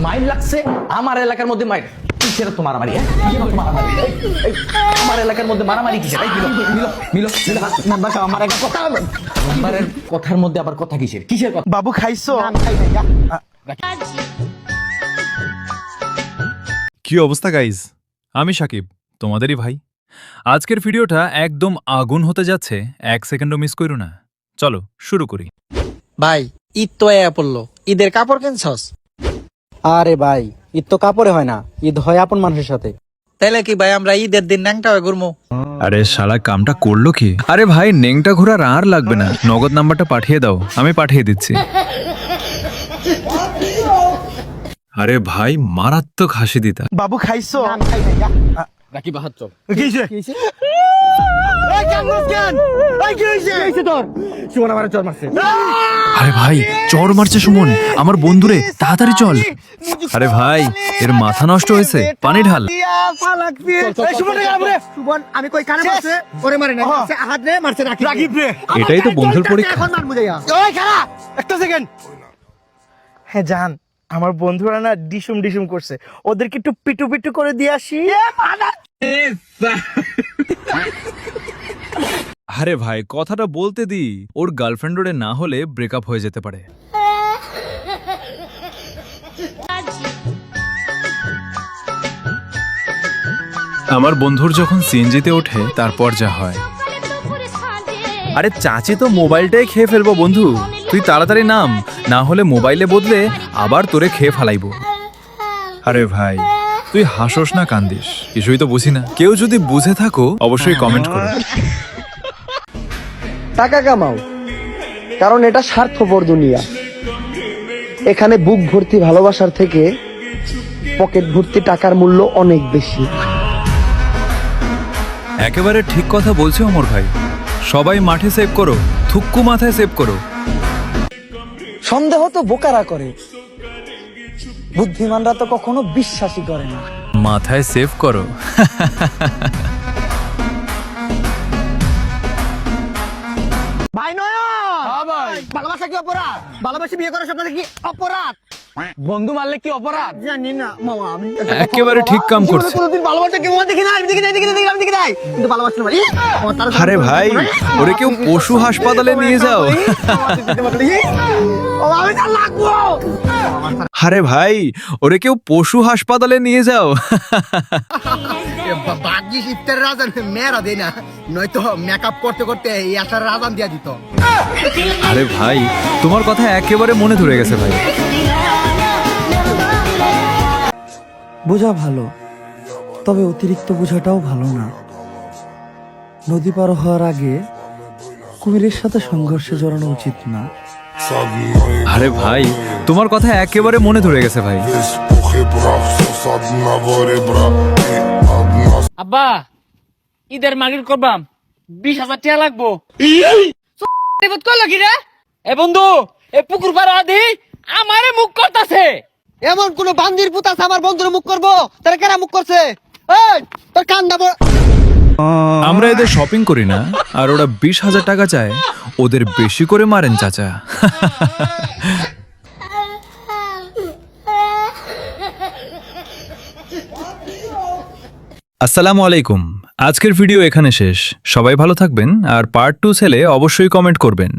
মাইর লাগছে আমার এলাকার মধ্যে মাইর কিসের তো মারামারি আমার এলাকার মধ্যে মারামারি কিসের আমার একটা কথা মেম্বারের কথার মধ্যে আবার কথা কিসের কিসের কথা বাবু খাইছো? কি অবস্থা গাইজ, আমি সাকিব, তোমাদেরই ভাই। আজকের ভিডিওটা একদম আগুন হতে যাচ্ছে, 1 সেকেন্ডও মিস করো না। চলো শুরু করি। ভাই ঈদ তো এয়া পড়লো, ঈদের কাপড় কিনছস? আরে ভাই, ঈদ তো কাপড়ে হয় না, ঈদ হয় আপন মানুষের সাথে। তাইলে কি ভাই আমরা ঈদের দিন ন্যাংটা হয়ে ঘুরবো? আরে শালা কামটা করলো কি? আরে ভাই নেংটা ঘোরার আর লাগবে না, নগদ নাম্বারটা পাঠিয়ে দাও, আমি পাঠিয়ে দিচ্ছি। আরে ভাই মারাত্মক হাসি দিতা। বাবু খাইছো? রাকি বাহার চল আরে ভাই চর মারছে সুমন, আমার বন্ধুরে, তাড়াতাড়ি চল। আরে ভাই এর মাথা নষ্ট হয়েছে, পানি ঢাল। আমি কই কানে মারছে ওরে মারে না, হাত রে মারছে রাকিব রে। এটাই তো বন্ধুর পরীক্ষা। এখন মান বুঝাইয়া ওই খাড়া একটা সেকেন্ড। হ্যাঁ জান, আমার বন্ধুরা না ডিসুম ডিসুম করছে, ওদেরকে একটু পিটু পিটু করে দিয়ে আসি। আরে ভাই কথাটা বলতে দি, ওর গার্লফ্রেন্ডরে না হলে ব্রেকআপ হয়ে যেতে পারে। আমার বন্ধুর যখন সিএনজিতে ওঠে তারপর যা হয়। আরে চাচি তো মোবাইলটাই খেয়ে ফেলবো বন্ধু, তুই তাড়াতাড়ি নাম, না হলে মোবাইলে বদলে আবার তোরে খেয়ে ফেলাইবো। আরে ভাই তুই হাসোস না কান্দিস, কিছুই তো বুঝি না। কেউ যদি বুঝে থাকো অবশ্যই কমেন্ট করো। টাকা কামাও, কারণ এটা স্বার্থপর দুনিয়া। এখানে বুক ভর্তি ভালোবাসার থেকে পকেট ভর্তি টাকার মূল্য অনেক বেশি। একেবারে ঠিক কথা বলছো অমর ভাই, সবাই মাঠে সেভ করো, থুক্কু মাথায় সেভ করো। সন্দেহ তো বোকারা করে, বুদ্ধিমানরা তো কখনো বিশ্বাসই করে না। মাথায় সেভ করো। ভাই নয় ভালোবাসা কি অপরাধ? ভালোবাসা বিয়ে করার সাথে কি অপরাধ? বন্ধু মারলে কি অপরাধ? জানি না মামা, আমি একেবারে ঠিক কাম করছে। কোনোদিন ভালোবাসা কেমন দেখি না, আমি দেখি নাই, আমি দেখি নাই, কিন্তু ভালোবাসতে পারি। আরে ভাই ওরে কেউ পশু হাসপাতালে নিয়ে যাও। আমি তার লাগবো। আরে ভাই ওরে কেউ পশু হাসপাতালে নিয়ে যাও। ভাগ্যিস ইফতারের রাজান মেয়েরা দেয় না, নয়তো মেকআপ করতে করতে এই আসার রাজান দিয়া দিত। আরে ভাই তোমার কথা একেবারে মনে ধরে গেছে ভাই। বোঝা ভালো, তবে অতিরিক্ত বোঝাটাও ভালো না। নদী পার হওয়ার আগে কুমিরের সাথে সংঘর্ষে জড়ানো উচিত না। আরে ভাই তোমার কথা একেবারে মনে ধরে গেছে ভাই। আব্বা ঈদের মাগির করবাম 20,000 টাকা লাগবো। কইলো কি রে? এ বন্ধু এ পুকুর পাড়া আদি আমারে মুখ করতেছে। এমন কোন বান্দির পুত আছে আমার বন্ধুর মুখ করবো? তারা কেরা মুখ করছে? এই তোর কান দাবো। আমরা এদের শপিং করি না, আর ওরা 20,000 টাকা চায়, ওদের বেশি করে মারেন চাচা। আসসালামু আলাইকুম, আজকের ভিডিও এখানে শেষ। সবাই ভালো থাকবেন, আর পার্ট 2 ছেলে অবশ্যই কমেন্ট করবেন।